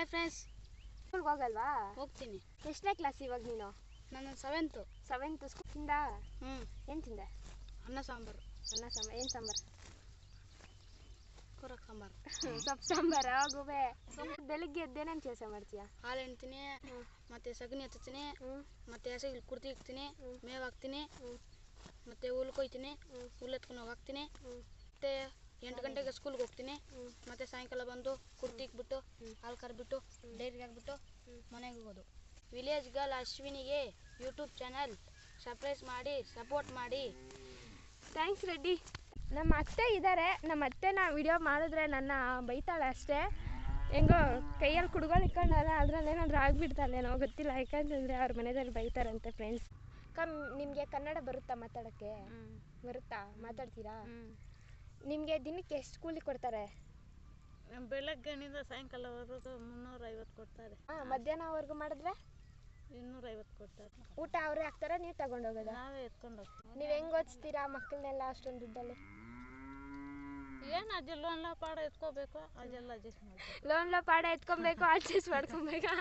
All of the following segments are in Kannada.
Hi friends. ಸ್ಕೂಲ್ಗೆ ಹೋಗಲ್ವಾ? ಹೋಗ್ತೀನಿ. ಎಷ್ಟನೇ ಕ್ಲಾಸ್ ಇವಾಗ ನೀನು? ನಾನು ಸೆವೆಂತ್ ಸ್ಕೂಲಿಂದ. ಏನು ತಿಂದೆ? ಅನ್ನ ಸಾಂಬಾರು. ಏನು ಸಾಂಬಾರು? ಕೂರಕ್ ಸಾಂಬಾರು. ಸೊಪ್ಪು ಸಾಂಬಾರು. ಗುಬೆ ಬೆಳಿಗ್ಗೆ ಎದ್ದೇನೇನು ಕೆಲಸ ಮಾಡ್ತೀಯಾ? ಹಾಲು ಎಣ್ತೀನಿ, ಮತ್ತೆ ಸಗಣಿ ಹಚ್ತೀನಿ, ಮತ್ತೆ ಹಸಿಗೆ ಕುರ್ತಿ ಇಕ್ತೀನಿ, ಮೇವು ಹಾಕ್ತೀನಿ, ಮತ್ತೆ ಹುಲ್ ಕೊಯ್ತೀನಿ, ಹುಲ್ ಎತ್ಕೊಂಡು ಹೋಗ್ತೀನಿ, ಮತ್ತೆ 8 ಗಂಟೆಗೆ ಸ್ಕೂಲ್ಗೆ ಹೋಗ್ತೀನಿ. ಮತ್ತೆ ಸಾಯಂಕಾಲ ಬಂದು ಕುರ್ತಿ ಇಕ್ಬಿಟ್ಟು ಹಾಲು ಕರ್ಬಿಟ್ಟು ಡೈರಿಗೆ ಹಾಕ್ಬಿಟ್ಟು ಮನೆಗೆ ಹೋಗೋದು. ವಿಲೇಜ್ ಗರ್ಲ್ ಅಶ್ವಿನಿಗೆ ಯೂಟ್ಯೂಬ್ ಚಾನಲ್ ಸಬ್ಸ್ಕ್ರೈಬ್ ಮಾಡಿ ಸಪೋರ್ಟ್ ಮಾಡಿ. ಥ್ಯಾಂಕ್ಸ್ ರೆಡ್ಡಿ. ನಮ್ಮ ಅತ್ತೆ ಇದ್ದಾರೆ. ನಮ್ಮ ಅತ್ತೆ ನಾ ವಿಡಿಯೋ ಮಾಡಿದ್ರೆ ನನ್ನ ಬೈತಾಳೆ ಅಷ್ಟೇ. ಹೆಂಗೋ ಕೈಯಲ್ಲಿ ಕುಡ್ಗಳು ಇಟ್ಕೊಂಡಲ್ಲ, ಅದ್ರಲ್ಲಿ ಏನಾದರೂ ಆಗಿಬಿಡ್ತಾಳೇನೋ ಗೊತ್ತಿಲ್ಲ. ಯಾಕಂತಂದರೆ ಅವ್ರ ಮನೆಯಲ್ಲಿ ಬೈತಾರಂತೆ ಫ್ರೆಂಡ್ಸ್. ನಿಮಗೆ ಕನ್ನಡ ಬರುತ್ತಾ ಮಾತಾಡೋಕ್ಕೆ? ಬರುತ್ತಾ? ಮಾತಾಡ್ತೀರಾ? ನಿಮಗೆ ದಿನಕ್ಕೆ ಎಷ್ಟು ಕೂಲಿ ಕೊಡ್ತಾರೆ? ಬೆಳಗ್ಗೆನಿಂದ ಸಾಯಂಕಾಲವರೆಗೂ 350 ಕೊಡ್ತಾರೆ. ಮಧ್ಯಾಹ್ನವರೆಗೂ ಮಾಡಿದ್ರೆ 250 ಕೊಡ್ತಾರೆ. ಊಟ ಅವರೇ ಹಾಕ್ತಾರೆ, ನೀವು ತಗೊಂಡೋಗೋದಾ? ನಾವೇ ಎತ್ಕೊಂಡು ಹೋಗ್ತೀವಿ. ನೀವು ಹೆಂಗೆ ಓದಿಸ್ತೀರಾ ಮಕ್ಕಳನ್ನೆಲ್ಲ ಅಷ್ಟೊಂದು ದುಡ್ಡಲ್ಲಿ? ಏನು ಅಜ್ಜಿ ಲೋನ್ ಪಾಡ ಎತ್ಕೋಬೇಕು, ಅದೆಲ್ಲ ಅಡ್ಜಸ್ಟ್ ಮಾಡಬೇಕು. ಲೋನ್ ಪಾಡ ಎತ್ಕೊಬೇಕು, ಅಡ್ಜಸ್ಟ್ ಮಾಡ್ಕೊಬೇಕಾ?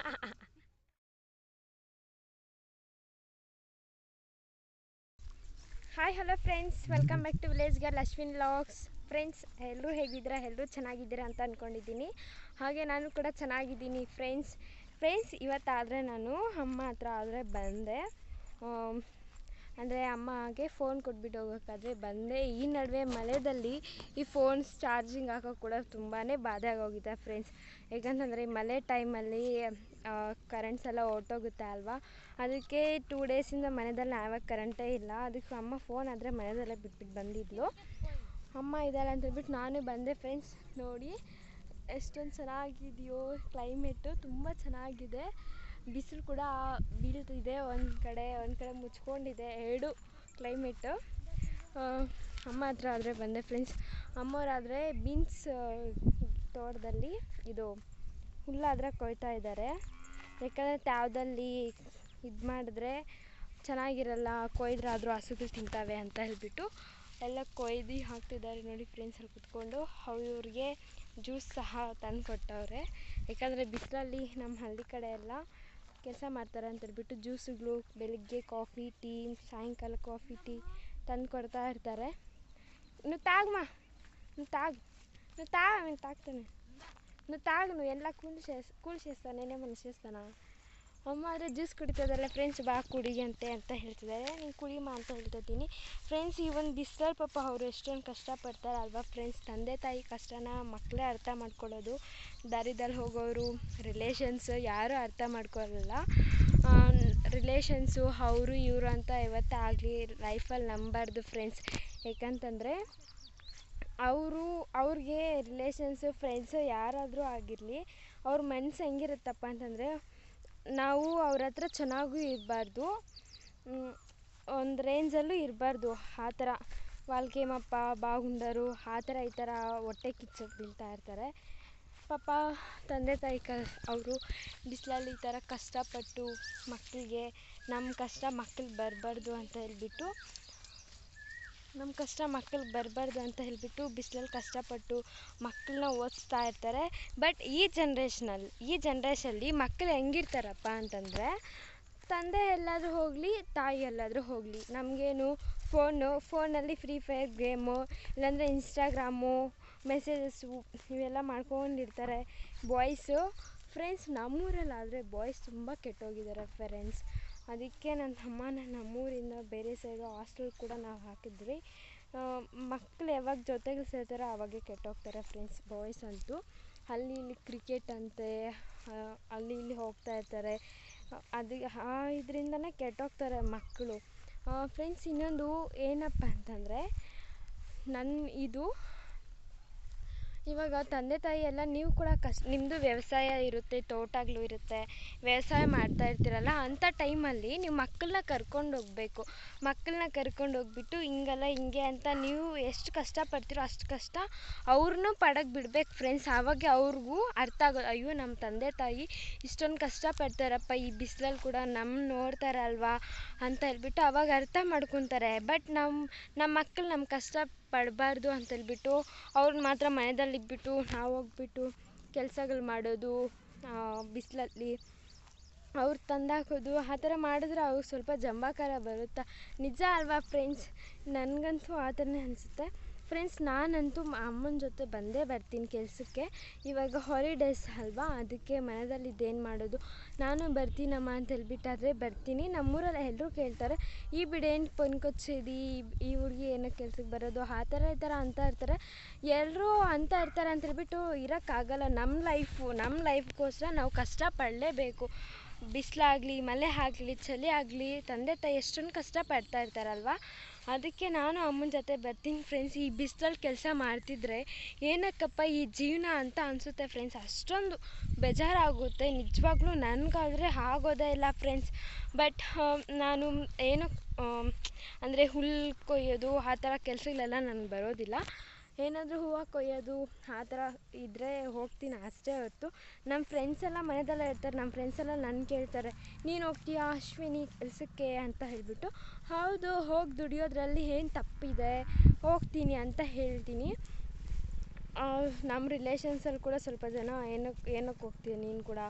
Hi hello friends, welcome back to village girl Ashwin vlogs. Friends, ಎಲ್ಲರೂ ಹೇಗಿದ್ದೀರಾ? ಎಲ್ಲರೂ ಚೆನ್ನಾಗಿದ್ದೀರಾ ಅಂತ ಅಂದ್ಕೊಂಡಿದ್ದೀನಿ. ಹಾಗೆ ನಾನು ಕೂಡ ಚೆನ್ನಾಗಿದ್ದೀನಿ ಫ್ರೆಂಡ್ಸ್. ಇವತ್ತಾದರೆ ನಾನು ಅಮ್ಮ ಹತ್ರ ಆದರೆ ಬಂದೆ. ಅಂದರೆ ಅಮ್ಮಗೆ ಫೋನ್ ಕೊಟ್ಬಿಟ್ಟು ಹೋಗೋಕ್ಕಾದ್ರೆ ಬಂದೆ. ಈ ನಡುವೆ ಮಳೆಯಲ್ಲಿ ಈ ಫೋನ್ಸ್ ಚಾರ್ಜಿಂಗ್ ಹಾಕೋಕ್ಕೆ ಕೂಡ ತುಂಬಾ ಬಾಧೆ ಆಗೋಗಿದೆ ಫ್ರೆಂಡ್ಸ್. ಯಾಕಂತಂದರೆ ಮಳೆ ಟೈಮಲ್ಲಿ ಕರೆಂಟ್ಸ್ ಎಲ್ಲ ಹೊರ್ಟೋಗುತ್ತೆ ಅಲ್ವಾ. ಅದಕ್ಕೆ 2 ಡೇಸಿಂದ ಮನೆಯಲ್ಲಿ ಯಾವಾಗ ಕರೆಂಟೇ ಇಲ್ಲ. ಅದಕ್ಕೆ ಅಮ್ಮ ಫೋನ್ ಆದರೆ ಮನೆಯಲ್ಲೇ ಬಿಟ್ಬಿಟ್ಟು ಬಂದಿದ್ಲು. ಅಮ್ಮ ಇದ್ದಾಳೆ ಅಂತೇಳ್ಬಿಟ್ಟು ನಾನು ಬಂದೆ ಫ್ರೆಂಡ್ಸ್. ನೋಡಿ ಎಷ್ಟೊಂದು ಚೆನ್ನಾಗಿದೆಯೋ ಕ್ಲೈಮೇಟು, ತುಂಬ ಚೆನ್ನಾಗಿದೆ. ಬಿಸಿಲು ಕೂಡ ಬೀಳ್ತಿದೆ, ಒಂದು ಕಡೆ ಮುಚ್ಕೊಂಡಿದೆ, ಎರಡು ಕ್ಲೈಮೇಟು. ಅಮ್ಮ ಹತ್ರ ಆದರೆ ಬಂದೆ ಫ್ರೆಂಡ್ಸ್. ಅಮ್ಮವರಾದರೆ ಬೀನ್ಸ್ ತೋಟದಲ್ಲಿ ಇದು ಹುಲ್ಲಾದರೆ ಕೊಯ್ತಾ ಇದ್ದಾರೆ. ಯಾಕಂದರೆ ತ್ಯಾವದಲ್ಲಿ ಇದು ಮಾಡಿದ್ರೆ ಚೆನ್ನಾಗಿರಲ್ಲ, ಕೊಯ್ದ್ರಾದರೂ ಹಸುಗಳು ತಿಂತಾವೆ ಅಂತ ಹೇಳಿಬಿಟ್ಟು ಎಲ್ಲ ಕೊಯ್ದು ಹಾಕ್ತಿದ್ದಾರೆ. ನೋಡಿ ಫ್ರೆಂಡ್ಸ್, ಅಲ್ಲಿ ಕುತ್ಕೊಂಡು ಅವ್ರಿಗೆ ಜ್ಯೂಸ್ ಸಹ ತಂದು ಕೊಟ್ಟವ್ರೆ. ಯಾಕಂದರೆ ಬಿಸಿಲಲ್ಲಿ ನಮ್ಮ ಹಳ್ಳಿ ಕಡೆ ಎಲ್ಲ ಕೆಲಸ ಮಾಡ್ತಾರೆ ಅಂತೇಳ್ಬಿಟ್ಟು ಜ್ಯೂಸುಗಳು ಬೆಳಿಗ್ಗೆ ಕಾಫಿ ಟೀ, ಸಾಯಂಕಾಲ ಕಾಫಿ ಟೀ ತಂದು ಕೊಡ್ತಾ ಇರ್ತಾರೆ. నువ్వు తాగమా, తాగుతాను, నువ్వు తాగు, నువ్వు ಎಲ್ಲ ಕೂಲ್ చేస్తాను, నేనేమన్నా చేస్తానా? ಅಮ್ಮ ಆದರೆ ಜ್ಯೂಸ್ ಕುಡಿತದಲ್ಲ ಫ್ರೆಂಡ್ಸ್, ಬಾ ಕುಡಿಯಂತೆ ಅಂತ ಹೇಳ್ತಿದ್ದಾರೆ. ನೀನು ಕುಡಿಯಮ್ಮ ಅಂತ ಹೇಳ್ತಿದ್ದೀನಿ ಫ್ರೆಂಡ್ಸ್. ಈ ಒಂದು ಬಿಸಿಲಲ್ಲಿ ಪಾಪ ಅವರು ಎಷ್ಟೊಂದು ಕಷ್ಟಪಡ್ತಾರೆ ಅಲ್ವಾ ಫ್ರೆಂಡ್ಸ್. ತಂದೆ ತಾಯಿ ಕಷ್ಟನ ಮಕ್ಕಳೇ ಅರ್ಥ ಮಾಡ್ಕೊಳ್ಳೋದು, ದಾರಿದಲ್ಲಿ ಹೋಗೋರು ರಿಲೇಷನ್ಸು ಯಾರೂ ಅರ್ಥ ಮಾಡ್ಕೊಳ್ಳಲ್ಲ. ರಿಲೇಷನ್ಸು ಅವರು ಇವರು ಅಂತ ಯಾವತ್ತೇ ಆಗಲಿ ಲೈಫಲ್ಲಿ ನಂಬಾರ್ದು ಫ್ರೆಂಡ್ಸ್. ಯಾಕಂತಂದರೆ ಅವ್ರಿಗೆ ರಿಲೇಷನ್ಸು ಫ್ರೆಂಡ್ಸು ಯಾರಾದರೂ ಆಗಿರಲಿ, ಅವ್ರ ಮನಸ್ಸು ಹೆಂಗಿರುತ್ತಪ್ಪ ಅಂತಂದರೆ ನಾವು ಅವ್ರ ಹತ್ರ ಚೆನ್ನಾಗೂ ಇರಬಾರ್ದು, ಒಂದು ರೇಂಜಲ್ಲೂ ಇರಬಾರ್ದು. ಆ ಥರ ವಾಲ್ಕೇಮಪ್ಪ ಬಾಗುಂಡರು ಆ ಥರ ಈ ಥರ ಹೊಟ್ಟೆ ಕಿಚ್ಚಕ್ಕೆ ಬೀಳ್ತಾ ಇರ್ತಾರೆ ಪಾಪ. ತಂದೆ ತಾಯಿ ಅವರು ಬಿಸಿಲಲ್ಲಿ ಈ ಥರ ಕಷ್ಟಪಟ್ಟು ಮಕ್ಕಳಿಗೆ ನಮ್ಮ ಕಷ್ಟ ಮಕ್ಕಳಿಗೆ ಬರಬಾರ್ದು ಅಂತ ಹೇಳ್ಬಿಟ್ಟು ಬಿಸಿಲಲ್ಲಿ ಕಷ್ಟಪಟ್ಟು ಮಕ್ಕಳನ್ನ ಓದಿಸ್ತಾ ಇರ್ತಾರೆ. ಬಟ್ ಈ ಜನ್ರೇಷನಲ್ಲಿ ಮಕ್ಕಳು ಹೆಂಗಿರ್ತಾರಪ್ಪ ಅಂತಂದರೆ, ತಂದೆ ಎಲ್ಲಾದರೂ ಹೋಗಲಿ ತಾಯಿ ಎಲ್ಲಾದರೂ ಹೋಗಲಿ, ನಮಗೇನು ಫೋನಲ್ಲಿ ಫ್ರೀ ಫೈರ್ ಗೇಮು, ಇಲ್ಲಾಂದರೆ ಇನ್ಸ್ಟಾಗ್ರಾಮು, ಮೆಸೇಜಸ್ಸು ಇವೆಲ್ಲ ಮಾಡ್ಕೊಂಡಿರ್ತಾರೆ ಬಾಯ್ಸು ಫ್ರೆಂಡ್ಸ್. ನಮ್ಮೂರಲ್ಲಾದರೆ ಬಾಯ್ಸ್ ತುಂಬ ಕೆಟ್ಟೋಗಿದ್ದಾರೆ ಫ್ರೆಂಡ್ಸ್. ಅದಕ್ಕೆ ನನ್ನ ಅಮ್ಮನ ನಮ್ಮೂರಿಂದ ಬೇರೆ ಸೈಡು ಹಾಸ್ಟೆಲ್ ಕೂಡ ನಾವು ಹಾಕಿದ್ವಿ. ಮಕ್ಕಳು ಯಾವಾಗ ಜೊತೆಗೆ ಸೇರ್ತಾರೋ ಆವಾಗೇ ಕೆಟ್ಟೋಗ್ತಾರೆ ಫ್ರೆಂಡ್ಸ್. ಬಾಯ್ಸ್ ಅಂತೂ ಅಲ್ಲಿ ಇಲ್ಲಿ ಕ್ರಿಕೆಟ್ ಅಂತೆ ಅಲ್ಲಿ ಇಲ್ಲಿ ಹೋಗ್ತಾ ಇರ್ತಾರೆ. ಇದರಿಂದನೇ ಕೆಟ್ಟೋಗ್ತಾರೆ ಮಕ್ಕಳು ಫ್ರೆಂಡ್ಸ್. ಇನ್ನೊಂದು ಏನಪ್ಪ ಅಂತಂದರೆ, ಇವಾಗ ತಂದೆ ತಾಯಿ ಎಲ್ಲ ನೀವು ಕೂಡ ನಿಮ್ಮದು ವ್ಯವಸಾಯ ಇರುತ್ತೆ, ತೋಟಗಳು ಇರುತ್ತೆ, ವ್ಯವಸಾಯ ಮಾಡ್ತಾ ಇರ್ತೀರಲ್ಲ, ಅಂಥ ಟೈಮಲ್ಲಿ ನೀವು ಮಕ್ಕಳನ್ನ ಕರ್ಕೊಂಡೋಗ್ಬಿಟ್ಟು ಹಿಂಗೆ ಅಂತ ನೀವು ಎಷ್ಟು ಕಷ್ಟಪಡ್ತೀರೋ ಅಷ್ಟು ಕಷ್ಟ ಅವ್ರನ್ನೂ ಪಡಕ್ಕೆ ಬಿಡ್ಬೇಕು ಫ್ರೆಂಡ್ಸ್. ಆವಾಗ ಅವ್ರಿಗೂ ಅರ್ಥ ಆಗೋದು, ಅಯ್ಯೋ ನಮ್ಮ ತಂದೆ ತಾಯಿ ಇಷ್ಟೊಂದು ಕಷ್ಟಪಡ್ತಾರಪ್ಪ ಈ ಬಿಸಿಲಲ್ಲಿ ಕೂಡ ನೋಡ್ತಾರಲ್ವಾ ಅಂತ ಹೇಳ್ಬಿಟ್ಟು ಅವಾಗ ಅರ್ಥ ಮಾಡ್ಕೊತಾರೆ. ಬಟ್ ನಮ್ಮ ಮಕ್ಕಳು ನಮ್ಮ ಕಷ್ಟ ಪಡಬಾರ್ದು ಅಂತೇಳ್ಬಿಟ್ಟು ಅವ್ರನ್ನ ಮಾತ್ರ ಮನೆಯಲ್ಲಿಟ್ಬಿಟ್ಟು ನಾವು ಹೋಗ್ಬಿಟ್ಟು ಕೆಲಸಗಳು ಮಾಡೋದು, ಬಿಸಿಲಲ್ಲಿ ಅವ್ರು ತಂದಾಕೋದು ಆ ಥರ ಮಾಡಿದ್ರೆ ಅವ್ರಿಗೆ ಸ್ವಲ್ಪ ಜಂಬಾಕಾರ ಬರುತ್ತಾ, ನಿಜ ಅಲ್ವಾ ಫ್ರೆಂಡ್ಸ್? ನನಗಂತೂ ಆ ಥರನೇ ಅನಿಸುತ್ತೆ ಫ್ರೆಂಡ್ಸ್. ನಾನಂತೂ ಅಮ್ಮನ ಜೊತೆ ಬಂದೇ ಬರ್ತೀನಿ ಕೆಲಸಕ್ಕೆ. ಇವಾಗ ಹಾಲಿಡೇಸ್ ಅಲ್ವಾ, ಅದಕ್ಕೆ ಮನೆಯಲ್ಲಿ ಇದೇನು ಮಾಡೋದು, ನಾನು ಬರ್ತೀನಮ್ಮ ಅಂತ ಹೇಳ್ಬಿಟ್ಟಾದರೆ ಬರ್ತೀನಿ. ನಮ್ಮೂರಲ್ಲಿ ಎಲ್ಲರೂ ಕೇಳ್ತಾರೆ, ಈ ಬಿಡೇನು ಪೊನ್ಕೊಚ್ಚಿದಿ, ಈ ಹುಡುಗಿ ಏನಕ್ಕೆ ಕೆಲ್ಸಕ್ಕೆ ಬರೋದು, ಆ ಥರ ಈ ಥರ ಅಂತ ಇರ್ತಾರೆ. ಎಲ್ಲರೂ ಅಂತ ಇರ್ತಾರೆ ಅಂತ ಹೇಳ್ಬಿಟ್ಟು ಇರೋಕ್ಕಾಗಲ್ಲ. ನಮ್ಮ ಲೈಫ್ಗೋಸ್ಕರ ನಾವು ಕಷ್ಟಪಡಲೇಬೇಕು. ಬಿಸಿಲಾಗಲಿ, ಮಳೆ ಆಗಲಿ, ಚಳಿ ಆಗಲಿ, ತಂದೆ ತಾಯಿ ಎಷ್ಟೊಂದು ಕಷ್ಟಪಡ್ತಾ ಇರ್ತಾರಲ್ವ. ಅದಕ್ಕೆ ನಾನು ಅಮ್ಮನ ಜೊತೆ ಬರ್ತೀನಿ ಫ್ರೆಂಡ್ಸ್. ಈ ಬಿಸಿಲಲ್ಲಿ ಕೆಲಸ ಮಾಡ್ತಿದ್ರೆ ಏನಕ್ಕಪ್ಪ ಈ ಜೀವನ ಅಂತ ಅನಿಸುತ್ತೆ ಫ್ರೆಂಡ್ಸ್. ಅಷ್ಟೊಂದು ಬೇಜಾರಾಗುತ್ತೆ ನಿಜವಾಗ್ಲೂ. ನನಗಾದರೆ ಆಗೋದೇ ಇಲ್ಲ ಫ್ರೆಂಡ್ಸ್. ಬಟ್ ನಾನು ಏನು ಅಂದರೆ ಹುಲ್ಲು ಕೊಯ್ಯೋದು ಆ ಥರ ಕೆಲಸಗಳೆಲ್ಲ ನನಗೆ ಬರೋದಿಲ್ಲ. ಏನಾದರೂ ಹೂವು ಕೊಯ್ಯೋದು ಆ ಥರ ಇದ್ದರೆ ಹೋಗ್ತೀನಿ ಅಷ್ಟೇ ಹೊರತು. ನಮ್ಮ ಫ್ರೆಂಡ್ಸ್ ಎಲ್ಲ ಮನೆಯಲ್ಲೇ ಇರ್ತಾರೆ. ನಮ್ಮ ಫ್ರೆಂಡ್ಸ್ ಎಲ್ಲ ನನ್ನ ಕೇಳ್ತಾರೆ, ನೀನು ಹೋಗ್ತೀಯಾ ಅಶ್ವಿನಿ ಕೆಲಸಕ್ಕೆ ಅಂತ ಹೇಳಿಬಿಟ್ಟು. ಹೌದು, ಹೋಗಿ ದುಡಿಯೋದ್ರಲ್ಲಿ ಏನು ತಪ್ಪಿದೆ, ಹೋಗ್ತೀನಿ ಅಂತ ಹೇಳ್ತೀನಿ. ನಮ್ಮ ರಿಲೇಷನ್ಸಲ್ಲಿ ಕೂಡ ಸ್ವಲ್ಪ ಜನ ಏನಕ್ಕೆ ಹೋಗ್ತೀಯ ನೀನು ಕೂಡ,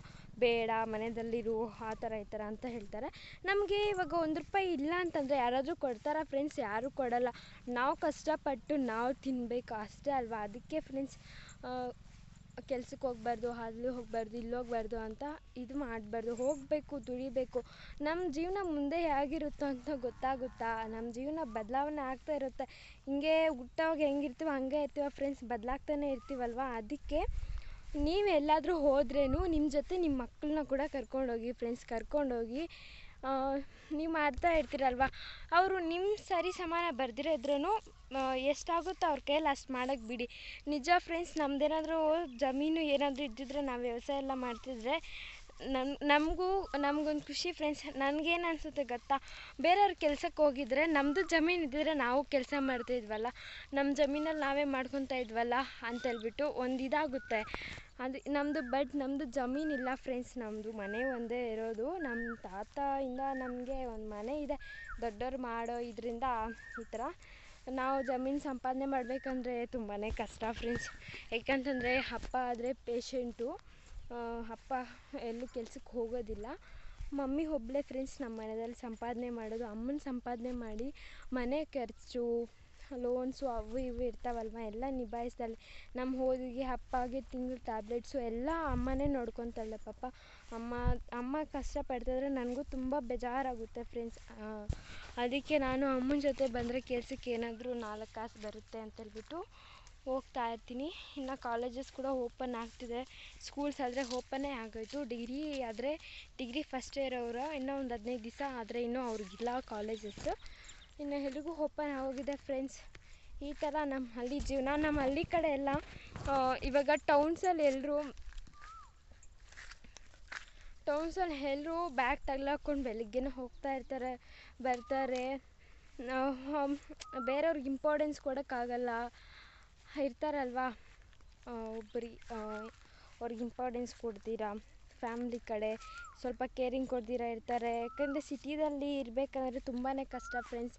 ಬೇಡ ಮನೆಯಲ್ಲಿರು, ಆ ಥರ ಈ ಥರ ಅಂತ ಹೇಳ್ತಾರೆ. ನಮಗೆ ಇವಾಗ ₹1 ಇಲ್ಲ ಅಂತಂದರೆ ಯಾರಾದರೂ ಕೊಡ್ತಾರಾ ಫ್ರೆಂಡ್ಸ್? ಯಾರೂ ಕೊಡೋಲ್ಲ. ನಾವು ಕಷ್ಟಪಟ್ಟು ನಾವು ತಿನ್ನಬೇಕು ಅಷ್ಟೇ ಅಲ್ವಾ. ಅದಕ್ಕೆ ಫ್ರೆಂಡ್ಸ್ ಕೆಲ್ಸಕ್ಕೆ ಹೋಗ್ಬಾರ್ದು, ಅಲ್ಲಿ ಹೋಗಬಾರ್ದು, ಇಲ್ಲಿ ಹೋಗಬಾರ್ದು ಅಂತ ಇದು ಮಾಡಬಾರ್ದು. ಹೋಗಬೇಕು, ದುಡಿಬೇಕು. ನಮ್ಮ ಜೀವನ ಮುಂದೆ ಹೇಗಿರುತ್ತೋ ಅಂತ ಗೊತ್ತಾಗುತ್ತಾ? ನಮ್ಮ ಜೀವನ ಬದಲಾವಣೆ ಆಗ್ತಾ ಇರುತ್ತೆ. ಹಿಂಗೆ ಹುಟ್ಟೋವಾಗ ಹೆಂಗಿರ್ತೀವೋ ಹಂಗೆ ಇರ್ತೀವ ಫ್ರೆಂಡ್ಸ್, ಬದಲಾಗ್ತಾನೆ ಇರ್ತೀವಲ್ವ. ಅದಕ್ಕೆ ನೀವೆಲ್ಲಾದರೂ ಹೋದ್ರೇನು ನಿಮ್ಮ ಜೊತೆ ನಿಮ್ಮ ಮಕ್ಕಳನ್ನ ಕೂಡ ಕರ್ಕೊಂಡೋಗಿ ಫ್ರೆಂಡ್ಸ್. ಕರ್ಕೊಂಡೋಗಿ ನೀವು ಮಾಡ್ತಾ ಇರ್ತೀರಲ್ವ, ಅವರು ನಿಮ್ಮ ಸರಿ ಸಮಾನ ಬರ್ದಿರೋ ಇದ್ರೂ ಎಷ್ಟಾಗುತ್ತೋ ಅವ್ರ ಕೈಯಲ್ಲಿ ಅಷ್ಟು ಮಾಡೋಕ್ಕೆ ಬಿಡಿ. ನಿಜ ಫ್ರೆಂಡ್ಸ್, ನಮ್ಮದೇನಾದರೂ ಜಮೀನು ಏನಾದರೂ ಇದ್ದಿದ್ರೆ, ನಾವು ವ್ಯವಸಾಯ ಎಲ್ಲ ಮಾಡ್ತಿದ್ರೆ ನಮಗೊಂದು ಖುಷಿ ಫ್ರೆಂಡ್ಸ್. ನನಗೇನು ಅನಿಸುತ್ತೆ ಗೊತ್ತಾ, ಬೇರೆಯವ್ರ ಕೆಲ್ಸಕ್ಕೆ ಹೋಗಿದ್ರೆ ನಮ್ಮದು ಜಮೀನು ಇದ್ದಿದ್ರೆ ನಾವು ಕೆಲಸ ಮಾಡ್ತಾಯಿದ್ವಲ್ಲ, ನಮ್ಮ ಜಮೀನಲ್ಲಿ ನಾವೇ ಮಾಡ್ಕೊತಾ ಇದ್ವಲ್ಲ ಅಂತೇಳ್ಬಿಟ್ಟು ಒಂದು ಇದಾಗುತ್ತೆ. ಅದು ನಮ್ಮದು ಜಮೀನಿಲ್ಲ ಫ್ರೆಂಡ್ಸ್. ನಮ್ಮದು ಮನೆ ಒಂದೇ ಇರೋದು. ನಮ್ಮ ತಾತಯಿಂದ ನಮಗೆ ಒಂದು ಮನೆ ಇದೆ. ದೊಡ್ಡವ್ರು ಮಾಡೋ ಇದರಿಂದ ಈ ಥರ ನಾವು ಜಮೀನು ಸಂಪಾದನೆ ಮಾಡಬೇಕಂದ್ರೆ ತುಂಬಾ ಕಷ್ಟ ಫ್ರೆಂಡ್ಸ್. ಯಾಕಂತಂದರೆ ಅಪ್ಪ ಆದರೆ ಪೇಷೆಂಟು, ಅಪ್ಪ ಎಲ್ಲೂ ಕೆಲ್ಸಕ್ಕೆ ಹೋಗೋದಿಲ್ಲ. ಮಮ್ಮಿ ಒಬ್ಬಳೇ ಫ್ರೆಂಡ್ಸ್ ನಮ್ಮ ಮನೆಯಲ್ಲಿ ಸಂಪಾದನೆ ಮಾಡೋದು. ಅಮ್ಮನ ಸಂಪಾದನೆ ಮಾಡಿ ಮನೆ ಖರ್ಚು, ಲೋನ್ಸು ಅವು ಇವು ಇರ್ತಾವಲ್ವ, ಎಲ್ಲ ನಿಭಾಯಿಸ್ತಾಳೆ. ನಮ್ಮ ಓದಿಗೆ ಅಪ್ಪಗೆ ತಿಂಗಳ ಟ್ಯಾಬ್ಲೆಟ್ಸು ಎಲ್ಲ ಅಮ್ಮನೇ ನೋಡ್ಕೊತಾಳೆ ಪಾಪ. ಅಮ್ಮ ಕಷ್ಟಪಡ್ತಿದ್ರೆ ನನಗೂ ತುಂಬ ಬೇಜಾರಾಗುತ್ತೆ ಫ್ರೆಂಡ್ಸ್. ಅದಕ್ಕೆ ನಾನು ಅಮ್ಮನ ಜೊತೆ ಬಂದರೆ ಕೆಲ್ಸಕ್ಕೆ ಏನಾದರೂ 4 ಕಾಸು ಬರುತ್ತೆ ಅಂತೇಳ್ಬಿಟ್ಟು ಹೋಗ್ತಾ ಇರ್ತೀನಿ. ಇನ್ನು ಕಾಲೇಜಸ್ ಕೂಡ ಓಪನ್ ಆಗ್ತಿದೆ. ಸ್ಕೂಲ್ಸ್ ಆದರೆ ಓಪನ್ನೇ ಆಗೋಯ್ತು. ಡಿಗ್ರಿ ಫಸ್ಟ್ ಇಯರ್ ಅವರು ಇನ್ನೂ ಒಂದು 15 ದಿವಸ ಆದರೆ ಇನ್ನೂ ಅವ್ರಿಗಿಲ್ಲ ಕಾಲೇಜಸ್ಸು. ಇನ್ನು ಎಲ್ರಿಗೂ ಓಪನ್ ಆಗೋಗಿದೆ ಫ್ರೆಂಡ್ಸ್. ಈ ಥರ ನಮ್ಮ ಹಳ್ಳಿ ಜೀವನ. ನಮ್ಮ ಹಳ್ಳಿ ಕಡೆ ಎಲ್ಲ ಇವಾಗ ಟೌನ್ಸಲ್ಲಿ ಎಲ್ಲರೂ ಬ್ಯಾಗ್ ತಗ್ಲಾಕೊಂಡು ಬೆಳಗ್ಗೆನೇ ಹೋಗ್ತಾ ಇರ್ತಾರೆ, ಬರ್ತಾರೆ. ಬೇರೆಯವ್ರಿಗೆ ಇಂಪಾರ್ಟೆನ್ಸ್ ಕೊಡೋಕ್ಕಾಗಲ್ಲ ಇರ್ತಾರಲ್ವ, ಅವ್ರಿಗೆ ಇಂಪಾರ್ಟೆನ್ಸ್ ಕೊಡ್ತೀರಾ, ಫ್ಯಾಮ್ಲಿ ಕಡೆ ಸ್ವಲ್ಪ ಕೇರಿಂಗ್ ಕೊಡ್ದಿರ ಇರ್ತಾರೆ. ಯಾಕಂದರೆ ಸಿಟಿದಲ್ಲಿ ಇರಬೇಕಂದ್ರೆ ತುಂಬಾ ಕಷ್ಟ ಫ್ರೆಂಡ್ಸ್.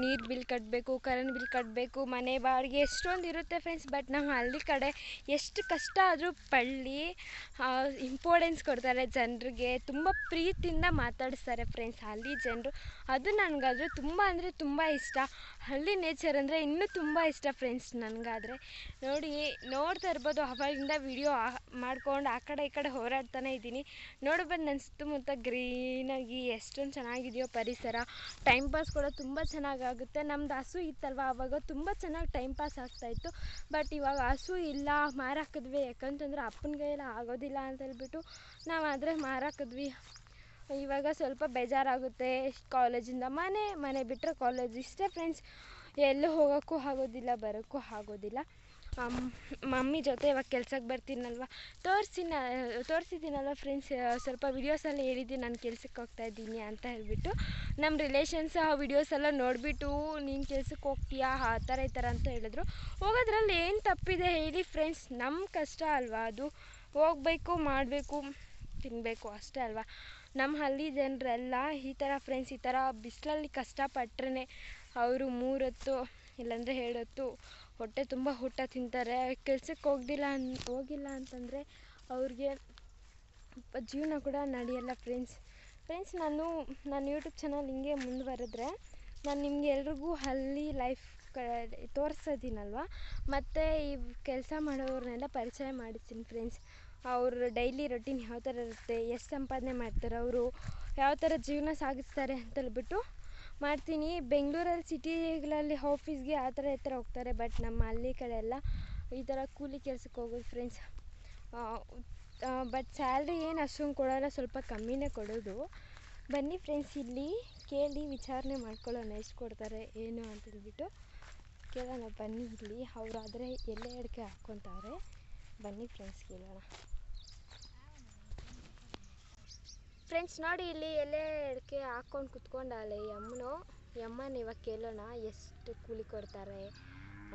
ನೀರು ಬಿಲ್ ಕಟ್ಟಬೇಕು, ಕರೆಂಟ್ ಬಿಲ್ ಕಟ್ಟಬೇಕು, ಮನೆ ಬಾಡಿಗೆ ಎಷ್ಟೊಂದು ಇರುತ್ತೆ ಫ್ರೆಂಡ್ಸ್. ಬಟ್ ನಮ್ಮ ಹಳ್ಳಿ ಕಡೆ ಎಷ್ಟು ಕಷ್ಟ ಆದರೂ ಪಡಲಿ ಇಂಪಾರ್ಟೆನ್ಸ್ ಕೊಡ್ತಾರೆ ಜನರಿಗೆ, ತುಂಬ ಪ್ರೀತಿಯಿಂದ ಮಾತಾಡಿಸ್ತಾರೆ ಫ್ರೆಂಡ್ಸ್ ಹಳ್ಳಿ ಜನರು. ಅದು ನನಗಾದರೆ ತುಂಬ ಅಂದರೆ ತುಂಬ ಇಷ್ಟ. ಹಳ್ಳಿ ನೇಚರ್ ಅಂದರೆ ಇನ್ನೂ ತುಂಬ ಇಷ್ಟ ಫ್ರೆಂಡ್ಸ್ ನನಗಾದರೆ. ನೋಡ್ತಾ ಇರ್ಬೋದು, ಅವಾಗಿಂದ ವಿಡಿಯೋ ಮಾಡ್ಕೊಂಡು ಆ ಕಡೆ ಈ ಕಡೆ ಹೋರಾಡ್ತಾನೆ ಇದ್ದೀನಿ. ನೋಡ್ಬೋದು ನನ್ನ ಸುತ್ತಮುತ್ತ ಗ್ರೀನಾಗಿ ಎಷ್ಟೊಂದು ಚೆನ್ನಾಗಿದೆಯೋ ಪರಿಸರ. ಟೈಮ್ ಪಾಸ್ ಕೂಡ ತುಂಬ ಚೆನ್ನಾಗಾಗುತ್ತೆ. ನಮ್ಮದು ಹಸು ಇತ್ತಲ್ವ, ಆವಾಗ ತುಂಬ ಚೆನ್ನಾಗಿ ಟೈಮ್ ಪಾಸ್ ಆಗ್ತಾಯಿತ್ತು. ಬಟ್ ಇವಾಗ ಹಸು ಇಲ್ಲ, ಮಾರಾಕಿದ್ವಿ. ಯಾಕಂತಂದರೆ ಅಪ್ಪನ ಕೈಯಲ್ಲಿ ಆಗೋದಿಲ್ಲ ಅಂತೇಳ್ಬಿಟ್ಟು ನಾವು ಆದರೆ ಮಾರಾಕಿದ್ವಿ. ಇವಾಗ ಸ್ವಲ್ಪ ಬೇಜಾರಾಗುತ್ತೆ. ಕಾಲೇಜಿಂದ ಮನೆ ಬಿಟ್ಟರೆ ಕಾಲೇಜ್, ಇಷ್ಟೇ ಫ್ರೆಂಡ್ಸ್. ಎಲ್ಲೂ ಹೋಗೋಕ್ಕೂ ಆಗೋದಿಲ್ಲ, ಬರೋಕ್ಕೂ ಆಗೋದಿಲ್ಲ. ಮಮ್ಮಿ ಜೊತೆ ಇವಾಗ ಕೆಲ್ಸಕ್ಕೆ ಬರ್ತೀನಲ್ವ, ತೋರಿಸಿದ್ದೀನಲ್ವ ಫ್ರೆಂಡ್ಸ್, ಸ್ವಲ್ಪ ವಿಡಿಯೋಸಲ್ಲಿ ಹೇಳಿದ್ದೀನಿ ನಾನು ಕೆಲ್ಸಕ್ಕೆ ಹೋಗ್ತಾಯಿದ್ದೀನಿ ಅಂತ ಹೇಳ್ಬಿಟ್ಟು. ನಮ್ಮ ರಿಲೇಷನ್ಸ್ ಆ ವಿಡಿಯೋಸೆಲ್ಲ ನೋಡಿಬಿಟ್ಟು ನೀನು ಕೆಲ್ಸಕ್ಕೆ ಹೋಗ್ತೀಯಾ ಆ ಥರ ಈ ಥರ ಅಂತ ಹೇಳಿದ್ರು. ಹೋಗೋದ್ರಲ್ಲಿ ಏನು ತಪ್ಪಿದೆ ಹೇಳಿ ಫ್ರೆಂಡ್ಸ್? ನಮ್ಮ ಕಷ್ಟ ಅಲ್ವಾ ಅದು. ಹೋಗಬೇಕು, ಮಾಡಬೇಕು, ತಿನ್ನಬೇಕು ಅಷ್ಟೇ ಅಲ್ವಾ. ನಮ್ಮ ಹಳ್ಳಿ ಜನರೆಲ್ಲ ಈ ಥರ ಫ್ರೆಂಡ್ಸ್. ಈ ಥರ ಬಿಸಿಲಲ್ಲಿ ಕಷ್ಟಪಟ್ರೆ ಅವರು 3 ಹೊತ್ತು ಇಲ್ಲಾಂದರೆ 2 ಹೊತ್ತು ಹೊಟ್ಟೆ ತುಂಬ ಊಟ ತಿಂತಾರೆ. ಕೆಲ್ಸಕ್ಕೆ ಹೋಗಿಲ್ಲ ಅಂತಂದರೆ ಅವ್ರಿಗೆ ಜೀವನ ಕೂಡ ನಡೆಯಲ್ಲ ಫ್ರೆಂಡ್ಸ್ ನಾನು ಯೂಟ್ಯೂಬ್ ಚಾನಲ್ ಹಿಂಗೆ ಮುಂದುವರೆದ್ರೆ ನಾನು ನಿಮಗೆ ಎಲ್ರಿಗೂ ಹಳ್ಳಿ ಲೈಫ್ ತೋರಿಸೋದಿನಲ್ವ, ಮತ್ತು ಈ ಕೆಲಸ ಮಾಡೋರನ್ನೆಲ್ಲ ಪರಿಚಯ ಮಾಡಿಸ್ತೀನಿ ಫ್ರೆಂಡ್ಸ್. ಅವ್ರ ಡೈಲಿ ರೊಟೀನ್ ಯಾವ ಥರ ಇರುತ್ತೆ, ಎಷ್ಟು ಸಂಪಾದನೆ ಮಾಡ್ತಾರೆ, ಅವರು ಯಾವ ಥರ ಜೀವನ ಸಾಗಿಸ್ತಾರೆ ಅಂತೇಳ್ಬಿಟ್ಟು ಮಾಡ್ತೀನಿ. ಬೆಂಗಳೂರಲ್ಲಿ ಸಿಟಿಗಳಲ್ಲಿ ಆಫೀಸ್ಗೆ ಆ ಥರ ಈ ಥರ ಹೋಗ್ತಾರೆ, ಬಟ್ ನಮ್ಮ ಹಳ್ಳಿ ಕಡೆ ಎಲ್ಲ ಈ ಥರ ಕೂಲಿ ಕೆಲ್ಸಕ್ಕೆ ಹೋಗೋದು ಫ್ರೆಂಡ್ಸ್. ಬಟ್ ಸ್ಯಾಲ್ರಿ ಏನು ಅಷ್ಟೊಂದು ಕೊಡೋಲ್ಲ, ಸ್ವಲ್ಪ ಕಮ್ಮಿನೇ ಕೊಡೋದು. ಬನ್ನಿ ಫ್ರೆಂಡ್ಸ್, ಇಲ್ಲಿ ಕೇಳಿ ವಿಚಾರಣೆ ಮಾಡ್ಕೊಳ್ಳೋಣ ಎಷ್ಟು ಕೊಡ್ತಾರೆ ಏನು ಅಂತೇಳ್ಬಿಟ್ಟು ಕೇಳೋಣ. ಬನ್ನಿ, ಇಲ್ಲಿ ಅವರಾದರೆ ಎಲೆ ಅಡಿಕೆ ಹಾಕ್ಕೊತಾರೆ. ಬನ್ನಿ ಫ್ರೆಂಡ್ಸ್ ಕೇಳೋಣ. ಫ್ರೆಂಡ್ಸ್ ನೋಡಿ, ಇಲ್ಲಿ ಎಲೆ ಅಡಿಕೆ ಹಾಕ್ಕೊಂಡು ಕುತ್ಕೊಂಡಾಳೆ ಈ ಅಮ್ಮನ ಇವಾಗ ಕೇಳೋಣ ಎಷ್ಟು ಕೂಲಿ ಕೊಡ್ತಾರೆ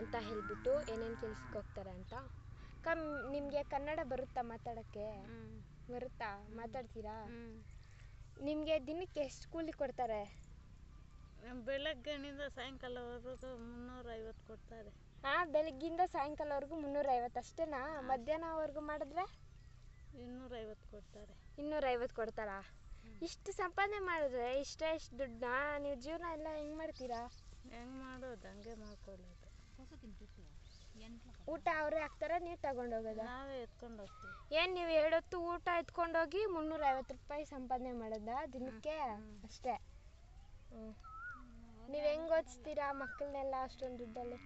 ಅಂತ ಹೇಳ್ಬಿಟ್ಟು, ಏನೇನು ಕೆಲ್ಸಕ್ಕೆ ಹೋಗ್ತಾರೆ ಅಂತ. ನಿಮಗೆ ಕನ್ನಡ ಬರುತ್ತಾ ಮಾತಾಡೋಕ್ಕೆ? ಬರುತ್ತಾ? ಮಾತಾಡ್ತೀರಾ? ನಿಮಗೆ ದಿನಕ್ಕೆ ಎಷ್ಟು ಕೂಲಿ ಕೊಡ್ತಾರೆ? ಬೆಳಗ್ಗೆನಿಂದ ಸಾಯಂಕಾಲವರೆಗೂ 350 ಕೊಡ್ತಾರೆ. ಬೆಳಗ್ಗಿಂದ ಸಾಯಂಕಾಲವರೆಗೂ 350 ಅಷ್ಟೇನಾ? ಮಧ್ಯಾಹ್ನವರೆಗೂ ಮಾಡಿದ್ರೆ 250 ಕೊಡ್ತಾರೆ. 250 ಕೊಡ್ತಾರಾ? ಇಷ್ಟು ಸಂಪಾದನೆ ಮಾಡಿದ್ರೆ ಎಷ್ಟು ದುಡ್ಡನ್ನ ನೀವು ಜೀವನ ಎಲ್ಲ ಹೆಂಗೆ ಮಾಡ್ತೀರಾ? ಹೆಂಗೆ ಮಾಡೋದು? ಹಂಗೆ ಮಾಡ್ಕೊಳ್ಳೋದು. ಊಟ ಅವರೇ ಹಾಕ್ತಾರೆ, ನೀವು ತಗೊಂಡೋಗೋದ? ನಾವೇ ಎತ್ಕೊಂಡು ಹೋಗ್ತೀವಿ. ಏನು ನೀವು 2 ಹೊತ್ತು ಊಟ ಎತ್ಕೊಂಡೋಗಿ 350 ರೂಪಾಯಿ ಸಂಪಾದನೆ ಮಾಡೋದಾ ದಿನಕ್ಕೆ? ಅಷ್ಟೇ. ನೀವು ಹೆಂಗೆ ಓದಿಸ್ತೀರಾ ಮಕ್ಕಳನ್ನೆಲ್ಲ ಅಷ್ಟೊಂದು ದುಡ್ಡಲ್ಲಿ?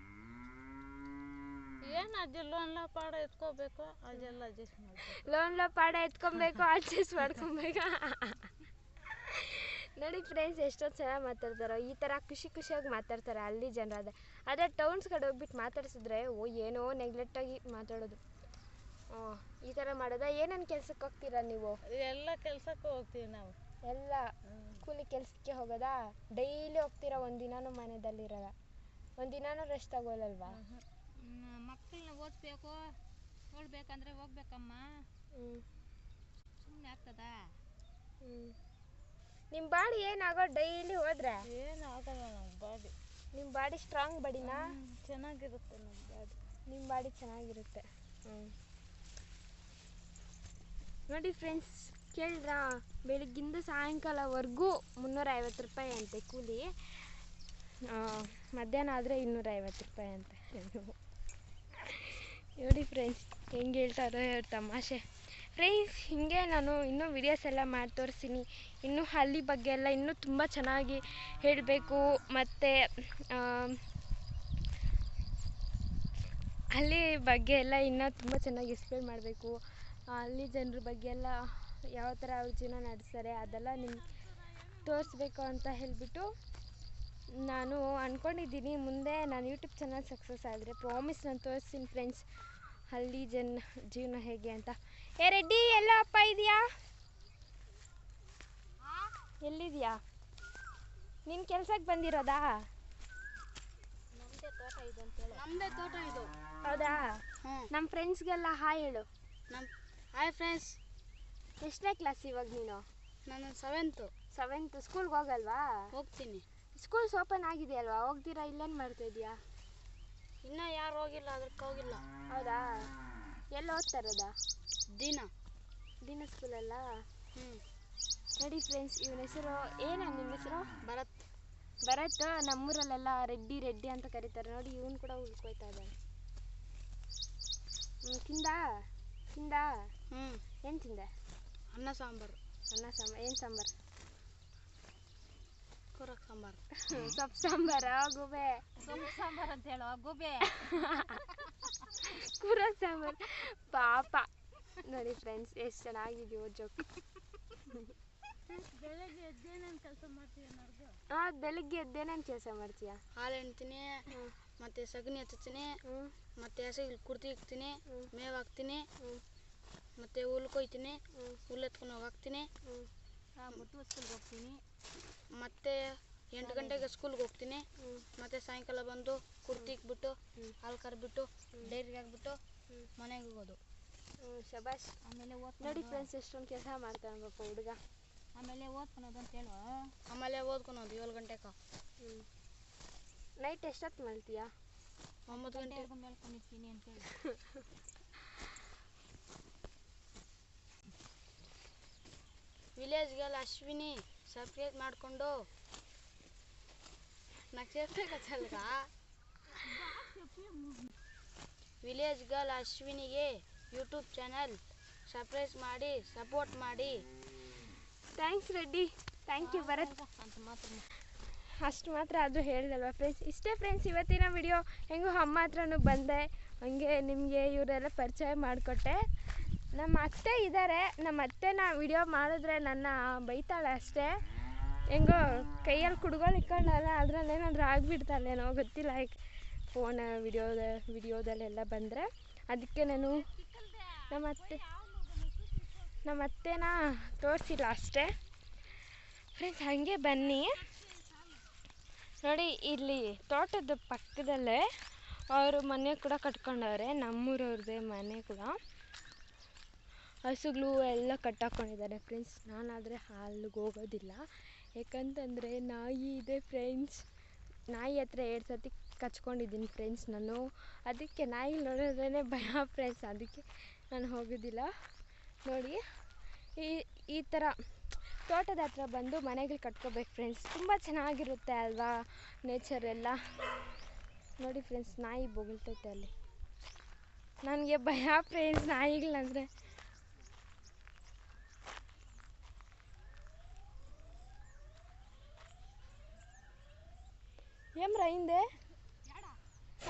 ಏನು ಅಜ್ಜಿ ಲೋನ್ ಪಾಡ ಎತ್ಕೋಬೇಕು, ಅದೆಲ್ಲ ಅಡ್ಜಸ್ಟ್ ಮಾಡಬೇಕು. ಲೋನ್ ಪಾಡ ಎತ್ಕೊಬೇಕು, ಅಡ್ಜಸ್ಟ್ ಮಾಡ್ಕೊಬೇಕು. ನೋಡಿ ಫ್ರೆಂಡ್ಸ್, ಎಷ್ಟೊಂದು ಚೆನ್ನಾಗಿ ಮಾತಾಡ್ತಾರೆ. ಈ ಥರ ಖುಷಿಯಾಗಿ ಮಾತಾಡ್ತಾರೆ ಹಳ್ಳಿ ಜನರಾದ. ಅದೇ ಟೌನ್ಸ್ ಕಡೆ ಹೋಗ್ಬಿಟ್ಟು ಮಾತಾಡ್ಸಿದ್ರೆ ಏನೋ ನೆಗ್ಲೆಕ್ಟಾಗಿ ಮಾತಾಡೋದು. ಈ ಥರ ಮಾಡೋದಾ? ಏನೇನು ಕೆಲ್ಸಕ್ಕೆ ಹೋಗ್ತೀರಾ ನೀವು? ಎಲ್ಲ ಕೆಲ್ಸಕ್ಕೂ ಹೋಗ್ತೀವಿ ನಾವು. ಎಲ್ಲ ಕೂಲಿ ಕೆಲಸಕ್ಕೆ ಹೋಗೋದಾ? ಡೈಲಿ ಹೋಗ್ತೀರಾ? ಒಂದಿನಾನು ಮನೆಯಲ್ಲಿರಲ್ಲ? ಒಂದಿನಾನು ರೆಸ್ಟ್ ತಗೊಳ್ಳಲ್ವಾ? ಮಕ್ಕಳನ್ನ ಓದಿಸ್ಬೇಕು, ನೋಡ್ಬೇಕಂದ್ರೆ ಹೋಗ್ಬೇಕಮ್ಮ. ಸುಮ್ಮನೆ ಆಗ್ತದ? ನಿಮ್ಮ ಬಾಡಿ ಏನಾಗೋ ಡೈಲಿ ಹೋದ್ರೆ? ಏನು ಆಗಲ್ಲ ನಮ್ಮ ಬಾಡಿ. ನಿಮ್ಮ ಬಾಡಿ ಸ್ಟ್ರಾಂಗ್ ಬಾಡಿನಾ? ಚೆನ್ನಾಗಿರುತ್ತೆ ನಮ್ಮ ಬಾಡಿ. ನಿಮ್ಮ ಬಾಡಿ ಚೆನ್ನಾಗಿರುತ್ತೆ. ನೋಡಿ ಫ್ರೆಂಡ್ಸ್, ಕೇಳಿದ್ರಾ? ಬೆಳಗ್ಗಿಂದ ಸಾಯಂಕಾಲವರೆಗೂ 350 ರೂಪಾಯಿ ಅಂತೆ ಕೂಲಿ. ಮಧ್ಯಾಹ್ನ ಆದರೆ 250 ರೂಪಾಯಿ ಅಂತೆ. ನೋಡಿ ಫ್ರೆಂಡ್ಸ್ ಹೆಂಗೆ ಹೇಳ್ತಾರೋ ತಮಾಷೆ. ಫ್ರೆಂಡ್ಸ್, ಹೀಗೆ ನಾನು ಇನ್ನೂ ವಿಡಿಯೋಸ್ ಎಲ್ಲ ಮಾಡಿ ತೋರಿಸ್ತೀನಿ. ಇನ್ನೂ ಹಳ್ಳಿ ಬಗ್ಗೆ ಎಲ್ಲ ಇನ್ನೂ ತುಂಬ ಚೆನ್ನಾಗಿ ಹೇಳಬೇಕು, ಮತ್ತು ಹಳ್ಳಿ ಬಗ್ಗೆ ಎಲ್ಲ ಇನ್ನೂ ತುಂಬ ಚೆನ್ನಾಗಿ ಎಕ್ಸ್ಪ್ಲೇನ್ ಮಾಡಬೇಕು. ಹಳ್ಳಿ ಜನರ ಬಗ್ಗೆ ಎಲ್ಲ ಯಾವ ಥರ ಅವ್ರ ಜೀವನ ನಡೆಸ್ತಾರೆ ಅದೆಲ್ಲ ನಿಮ್ಗೆ ತೋರಿಸ್ಬೇಕು ಅಂತ ಹೇಳಿಬಿಟ್ಟು ನಾನು ಅಂದ್ಕೊಂಡಿದ್ದೀನಿ. ಮುಂದೆ ನಾನು ಯೂಟ್ಯೂಬ್ ಚಾನಲ್ ಸಕ್ಸಸ್ ಆದರೆ ಪ್ರಾಮಿಸ್ ನಾನು ತೋರಿಸ್ತೀನಿ ಫ್ರೆಂಡ್ಸ್, ಹಳ್ಳಿ ಜೀವನ ಹೇಗೆ ಅಂತ. ರೆಡ್ಡಿ ಎಲ್ಲ ಅಪ್ಪ ಇದೆಯಾ? ಎಲ್ಲಿದೆಯಾ? ನೀನು ಕೆಲ್ಸಕ್ಕೆ ಬಂದಿರೋದಾ? ನಮ್ಮದೇ ತೋಟ ಇದು. ಹೌದಾ? ನಮ್ಮ ಫ್ರೆಂಡ್ಸ್ಗೆಲ್ಲ ಹಾಯ್ ಹೇಳು. Hi friends. ಎಷ್ಟನೇ ಕ್ಲಾಸ್ ಇವಾಗ ನೀನು? ನಾನು 7th. ಸ್ಕೂಲ್ಗೆ ಹೋಗಲ್ವಾ? ಹೋಗ್ತೀನಿ. ಸ್ಕೂಲ್ಸ್ ಓಪನ್ ಆಗಿದೆಯಲ್ವಾ? ಹೋಗ್ತೀರಾ? ಇಲ್ಲೇನು ಮಾಡ್ತಾ ಇದೀಯಾ? ಇನ್ನೂ ಯಾರು ಹೋಗಿಲ್ಲ, ಅದಕ್ಕೆ ಹೋಗಿಲ್ಲ. ಹೌದಾ? ಎಲ್ಲ ಓದ್ತಾ ಇರೋದಾ? ದಿನ ಸ್ಕೂಲಲ್ಲ? ನೋಡಿ ಫ್ರೆಂಡ್ಸ್, ಇವನ ಹೆಸರು ಏನು? ನಿಮ್ಮ ಹೆಸರು? ಭರತ್. ನಮ್ಮೂರಲ್ಲೆಲ್ಲ ರೆಡ್ಡಿ ಅಂತ ಕರೀತಾರೆ. ನೋಡಿ, ಇವನು ಕೂಡ ಉಳ್ಕೊಯ್ತಾ ಇದ್ದಾನೆ. ತಿಂದ? ಏನು ತಿಂದೆ? ಅನ್ನ ಸಾಂಬಾರು. ಏನು ಸಾಂಬಾರು? ಕೂರಕ್ ಸಾಂಬಾರು. ಸೊಪ್ಪು ಸಾಂಬಾರಾ? ಗುಬೆ ಸೊಪ್ಪು ಸಾಂಬಾರು ಅಂತ ಹೇಳುವ ಗುಬೆ. ಕೂರಕ್ ಸಾಂಬಾರು. ಪಾಪ ನೋಡಿ ಫ್ರೆಂಡ್ಸ್, ಎಷ್ಟು ಚೆನ್ನಾಗಿದೆಯೋ ಜೋಕ್. ಬೆಳಗ್ಗೆ ಎದ್ದೇನೇನು ಕೆಲಸ ಮಾಡ್ತೀಯ? ಬೆಳಗ್ಗೆ ಎದ್ದೇನೇನು ಕೆಲಸ ಮಾಡ್ತೀಯಾ? ಹಾಲು ಎಣ್ತೀನಿ, ಮತ್ತೆ ಸಗಣಿ ಹಚ್ತೀನಿ, ಮತ್ತೆ ಹಸಿಗೆ ಕುರ್ತಿ ಇಕ್ತೀನಿ, ಮೇವು ಹಾಕ್ತೀನಿ, ಮತ್ತೆ ಹುಲ್ ಕೊಯ್ತೀನಿ, ಹುಲ್ ಎತ್ಕೊಂಡು ಹೋಗ್ತೀನಿ, ಸ್ಕೂಲ್ಗೆ ಹೋಗ್ತೀನಿ, ಮತ್ತೆ 8 ಗಂಟೆಗೆ ಸ್ಕೂಲ್ಗೆ ಹೋಗ್ತೀನಿ. ಮತ್ತೆ ಸಾಯಂಕಾಲ ಬಂದು ಕುರ್ತಿ ಇಕ್ಬಿಟ್ಟು ಹಾಲು ಕರ್ಬಿಟ್ಟು ಡೈರಿಗೆ ಹಾಕ್ಬಿಟ್ಟು ಮನೆಗೆ ಹೋಗೋದು. ಶಬಾಷ್. ಆಮೇಲೆ ನೋಡಿ ಫ್ರೆಂಡ್ಸ್, ಎಷ್ಟೊಂದು ಕೆಲಸ ಮಾಡ್ತಾನೆ ಪಾಪ ಹುಡುಗ. ಆಮೇಲೆ ಓದ್ಕೊಳೋದು ಅಂತ ಹೇಳು. ಆಮೇಲೆ ಓದ್ಕೊಳೋದು 7 ಗಂಟೆಗೆ. ನೈಟ್ ಎಷ್ಟೊತ್ತು ಮಲ್ತೀಯಾ? 9 ಗಂಟೆವರೆಗೂ ಮೇಲ್ಕೊಂಡಿರ್ತೀನಿ ಅಂತೇಳಿ. ವಿಲೇಜ್ ಗರ್ಲ್ ಅಶ್ವಿನಿ ಸಬ್ಸ್ಕ್ರೈಬ್ ಮಾಡಿಕೊಂಡು ವಿಲೇಜ್ ಗರ್ಲ್ ಅಶ್ವಿನಿಗೆ ಯೂಟ್ಯೂಬ್ ಚಾನಲ್ ಸಬ್ಸ್ಕ್ರೈಬ್ ಮಾಡಿ ಸಪೋರ್ಟ್ ಮಾಡಿ. Thanks Reddy, thank you Bharat. ಅಷ್ಟು ಮಾತ್ರ ಆದರೂ ಹೇಳಿದಲ್ವ ಫ್ರೆಂಡ್ಸ್. ಇಷ್ಟೇ ಫ್ರೆಂಡ್ಸ್ ಇವತ್ತಿನ ವಿಡಿಯೋ. ಹೆಂಗೋ ಅಮ್ಮ ಹತ್ರನೂ ಬಂದೆ, ಹಂಗೆ ನಿಮಗೆ ಇವರೆಲ್ಲ ಪರಿಚಯ ಮಾಡಿಕೊಟ್ಟೆ. ನಮ್ಮ ಅತ್ತೆ ಇದ್ದಾರೆ, ನಮ್ಮ ಅತ್ತೆನ ವಿಡಿಯೋ ಮಾಡಿದ್ರೆ ನನ್ನ ಬೈತಾಳೆ ಅಷ್ಟೇ. ಹೆಂಗೋ ಕೈಯಲ್ಲಿ ಕುಡ್ಗೋಲು ಇಟ್ಕೊಂಡಲ್ಲ, ಅದರಲ್ಲೇನಾದರೂ ಆಗಿಬಿಡ್ತಾಳೇನೋ ಗೊತ್ತಿಲ್ಲ. ಫೋನ್ ವಿಡಿಯೋದಲ್ಲೆಲ್ಲ ಬಂದರೆ ಅದಕ್ಕೆ ನಾನು ನಮ್ಮ ಅತ್ತೆನ ತೋರಿಸಿಲ್ಲ ಅಷ್ಟೇ ಫ್ರೆಂಡ್ಸ್. ಹಾಗೆ ಬನ್ನಿ ನೋಡಿ, ಇಲ್ಲಿ ತೋಟದ ಪಕ್ಕದಲ್ಲೇ ಅವರು ಮನೆ ಕೂಡ ಕಟ್ಕೊಂಡವ್ರೆ. ನಮ್ಮೂರವ್ರದ್ದೇ ಮನೆ ಕೂಡ. ಹಸುಗಳು ಎಲ್ಲ ಕಟ್ಟಾಕೊಂಡಿದ್ದಾರೆ ಫ್ರೆಂಡ್ಸ್. ನಾನಾದರೆ ಅಲ್ಲಿಗೆ ಹೋಗೋದಿಲ್ಲ, ಯಾಕಂತಂದರೆ ನಾಯಿ ಇದೆ ಫ್ರೆಂಡ್ಸ್. ನಾಯಿ ಹತ್ರ 2 ಸತಿ ಕಚ್ಕೊಂಡಿದ್ದೀನಿ ಫ್ರೆಂಡ್ಸ್ ನಾನು. ಅದಕ್ಕೆ ನಾಯಿ ನೋಡಿದ್ರೇ ಭಯ ಫ್ರೆಂಡ್ಸ್, ಅದಕ್ಕೆ ನಾನು ಹೋಗೋದಿಲ್ಲ. ನೋಡಿ ಈ ಥರ ತೋಟದ ಹತ್ರ ಬಂದು ಮನೆಗಳು ಕಟ್ಕೋಬೇಕು ಫ್ರೆಂಡ್ಸ್. ತುಂಬ ಚೆನ್ನಾಗಿರುತ್ತೆ ಅಲ್ವಾ ನೇಚರ್ ಎಲ್ಲ. ನೋಡಿ ಫ್ರೆಂಡ್ಸ್, ನಾಯಿ ಬೊಗಳ್ತೈತೆ ಅಲ್ಲಿ. ನನಗೆ ಭಯ ಫ್ರೆಂಡ್ಸ್ ನಾಯಿಗಳಂದರೆ. ఏమ్రా అయిందే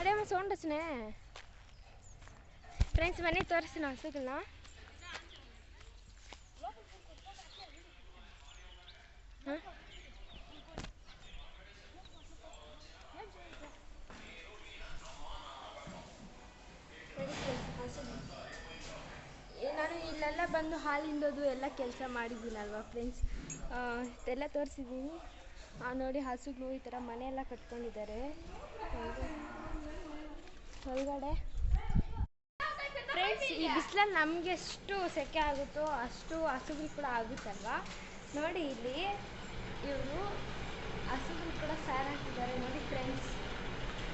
అదేమో సౌండ్ వచ్చినే ఫ్రెండ్స్. మనీ తోರಿಸ್ತೀನಿ ಹಸುಗಳನ್ನ. ನಾನು ಇಲ್ಲೆಲ್ಲ ಬಂದು ಹಾಲಿಂದೋದು ಎಲ್ಲ ಕೆಲಸ ಮಾಡಿದ್ದೀನಲ್ವ ಫ್ರೆಂಡ್ಸ್, ಇದೆಲ್ಲ ತೋರಿಸಿದ್ದೀನಿ. ನೋಡಿ ಹಸುಗಳು ಈ ಥರ ಮನೆಯೆಲ್ಲ ಕಟ್ಕೊಂಡಿದ್ದಾರೆ ಒಳಗಡೆ ಫ್ರೆಂಡ್ಸ್. ಈ ಬಿಸಿಲಲ್ಲಿ ನಮಗೆ ಎಷ್ಟು ಸೆಕೆ ಆಗುತ್ತೋ ಅಷ್ಟು ಹಸುಗಳು ಕೂಡ ಆಗುತ್ತಲ್ವ. ನೋಡಿ ಇಲ್ಲಿ ಇವರು ಹಸುಗಳು ಕೂಡ ಫ್ಯಾನ್ ಹಾಕಿದ್ದಾರೆ. ನೋಡಿ ಫ್ರೆಂಡ್ಸ್,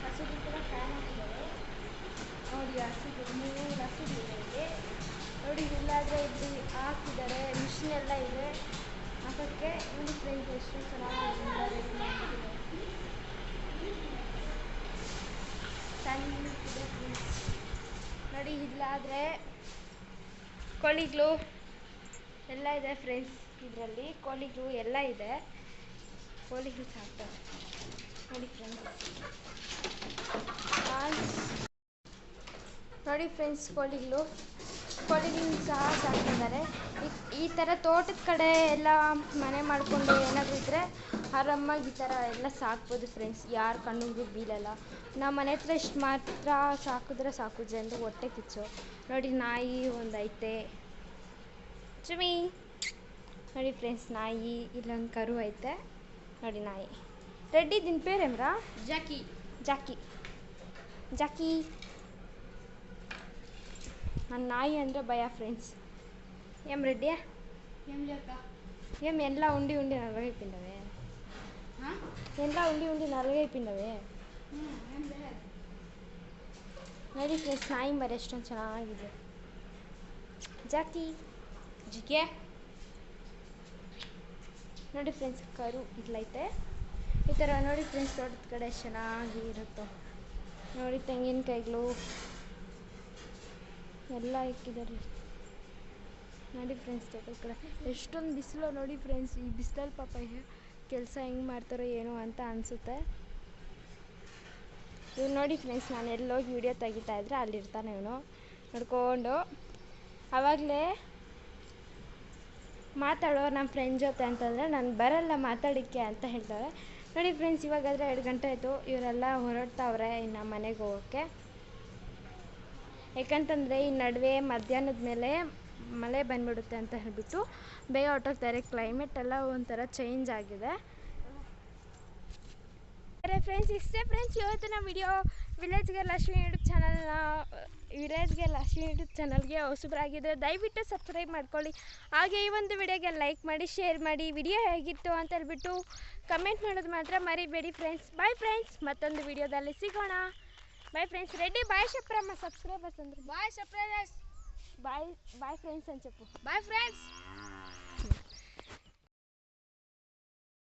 ಹಸುಗಳು ಕೂಡ ಫ್ಯಾನ್ ಹಾಕಿದ್ದಾರೆ. ನೋಡಿ ಹಸುಗಳು 3 ಹಸುಗಳಿದೆ ಇಲ್ಲಿ. ನೋಡಿ ಇಲ್ಲಾದರೆ ಇಲ್ಲಿ ಹಾಕಿದ್ದಾರೆ, ಮಿಷಿನ್ ಎಲ್ಲ ಇದೆ ಹಾಕೋಕ್ಕೆ. ನೋಡಿ ಫ್ರೆಂಡ್ಸ್ ಎಷ್ಟು ಚೆನ್ನಾಗಿ ನೋಡಿ. ಇಲ್ಲಾದರೆ ಕೋಳಿಗಳು ಎಲ್ಲ ಇದೆ ಫ್ರೆಂಡ್ಸ್. ಇದರಲ್ಲಿ ಕೋಳಿಗಳು ಎಲ್ಲ ಇದೆ, ಕೋಳಿಗಳು ಸಾಕ್ತಾರೆ ನೋಡಿ ಫ್ರೆಂಡ್ಸ್. ನೋಡಿ ಫ್ರೆಂಡ್ಸ್, ಕೋಳಿಗಳು ಸಹ ಸಾಕಿದ್ದಾರೆ. ಈ ಥರ ತೋಟದ ಕಡೆ ಎಲ್ಲ ಮನೆ ಮಾಡಿಕೊಂಡು ಏನಾದರೂ ಇದ್ದರೆ ಆರಾಮಾಗಿ ಈ ಥರ ಎಲ್ಲ ಸಾಕ್ಬೋದು ಫ್ರೆಂಡ್ಸ್. ಯಾರ ಕಣ್ಣಿಗೂ ಬೀಳಲ್ಲ. ನಮ್ಮ ಮನೆ ಹತ್ರ ಇಷ್ಟು ಮಾತ್ರ ಸಾಕಿದ್ರೆ ಸಾಕು, ಜನರು ಹೊಟ್ಟೆ ಕಿಚ್ಚು. ನೋಡಿ ನಾಯಿ ಒಂದು ಐತೆ ಚುಮಿ. ನೋಡಿ ಫ್ರೆಂಡ್ಸ್ ನಾಯಿ, ಇಲ್ಲೊಂದು ಕರು ಐತೆ. ನೋಡಿ ನಾಯಿ ರೆಡ್ಡಿ. ದಿನ ಪೇರೇಮ್ರಾ? ಜಾಕಿ. ಜಾಕಿ ಜಾಕಿ. ನನ್ನ ನಾಯಿ ಅಂದರೆ ಭಯ ఫ్రెండ్స్. ఏం రెడ్డి ఏం ಎಲ್ಲ ఉండి నల్లగైపోయినవే? ಎಲ್ಲ ఉండి నల్లగైపోయినవే? ನೋಡಿ ಫ್ರೆಂಡ್ಸ್, ನಾಯಿ ಮರಿ ಎಷ್ಟೊಂದು ಚೆನ್ನಾಗಿದೆ. ಜಾಕಿ ಜಿಗೆ. ನೋಡಿ ಫ್ರೆಂಡ್ಸ್, ಕರು ಇಲ್ಲೈತೆ. ಈ ಥರ ನೋಡಿ ಫ್ರೆಂಡ್ಸ್, ತೋಟದ ಕಡೆ ಚೆನ್ನಾಗಿ ಇರುತ್ತೆ. ನೋಡಿ ತೆಂಗಿನಕಾಯಿಗಳು ಎಲ್ಲ ಇಕ್ಕಿದ್ದಾರೆ. ನೋಡಿ ಫ್ರೆಂಡ್ಸ್, ತೋಟದ ಕಡೆ ಎಷ್ಟೊಂದು ಬಿಸಿಲು. ನೋಡಿ ಫ್ರೆಂಡ್ಸ್, ಈ ಬಿಸಿಲಲ್ಲಿ ಪಾಪ ಕೆಲಸ ಹೆಂಗೆ ಮಾಡ್ತಾರೋ ಏನೋ ಅಂತ ಅನಿಸುತ್ತೆ. ಇವ್ನು ನೋಡಿ ಫ್ರೆಂಡ್ಸ್, ನಾನು ಎಲ್ಲೋಗಿ ವಿಡಿಯೋ ತೆಗಿತಾ ಇದ್ರೆ ಅಲ್ಲಿರ್ತಾನೆ ಇವನು ನೋಡ್ಕೊಂಡು. ಆವಾಗಲೇ ಮಾತಾಡೋ ನಮ್ಮ ಫ್ರೆಂಡ್ ಜೊತೆ ಅಂತಂದರೆ ನಾನು ಬರಲ್ಲ ಮಾತಾಡೋಕ್ಕೆ ಅಂತ ಹೇಳ್ತಾರೆ. ನೋಡಿ ಫ್ರೆಂಡ್ಸ್, ಇವಾಗಾದರೆ 2 ಗಂಟೆ ಆಯಿತು. ಇವರೆಲ್ಲ ಹೊರಡ್ತಾವ್ರೆ ಇನ್ನು ಮನೆಗೆ ಹೋಗೋಕ್ಕೆ. ಯಾಕಂತಂದರೆ ಈ ನಡುವೆ ಮಧ್ಯಾಹ್ನದ ಮೇಲೆ ಮಳೆ ಬಂದ್ಬಿಡುತ್ತೆ ಅಂತ ಹೇಳ್ಬಿಟ್ಟು ಬೇಗ ಹೊರಟೋಗ್ತಾರೆ. ಕ್ಲೈಮೇಟ್ ಎಲ್ಲ ಒಂಥರ ಚೇಂಜ್ ಆಗಿದೆ. ಫ್ರೆಂಡ್ಸ್, ಇಷ್ಟೇ ಫ್ರೆಂಡ್ಸ್ ಇವತ್ತಿನ video. Village girl Ashwini YouTube ಚಾನಲ್ಗೆ ಹೊಸಬರಾಗಿದ್ದರೆ ದಯವಿಟ್ಟು ಸಬ್ಸ್ಕ್ರೈಬ್ ಮಾಡ್ಕೊಳ್ಳಿ. ಹಾಗೆ ಈ ಒಂದು ವಿಡಿಯೋಗೆ ಲೈಕ್ ಮಾಡಿ, ಶೇರ್ ಮಾಡಿ. ವಿಡಿಯೋ ಹೇಗಿತ್ತು ಅಂತ ಹೇಳ್ಬಿಟ್ಟು ಕಮೆಂಟ್ ಮಾಡೋದು ಮಾತ್ರ ಮರಿಬೇಡಿ ಫ್ರೆಂಡ್ಸ್. ಬಾಯ್ ಫ್ರೆಂಡ್ಸ್, ಮತ್ತೊಂದು ವಿಡಿಯೋದಲ್ಲಿ ಸಿಗೋಣ. Bye friends. Reddy bye subscribers ಅಂದರು. Bye subscribers. ಬಾಯ್ ಫ್ರೆಂಡ್ಸ್ ಅಂತ చెప్పు. Bye friends.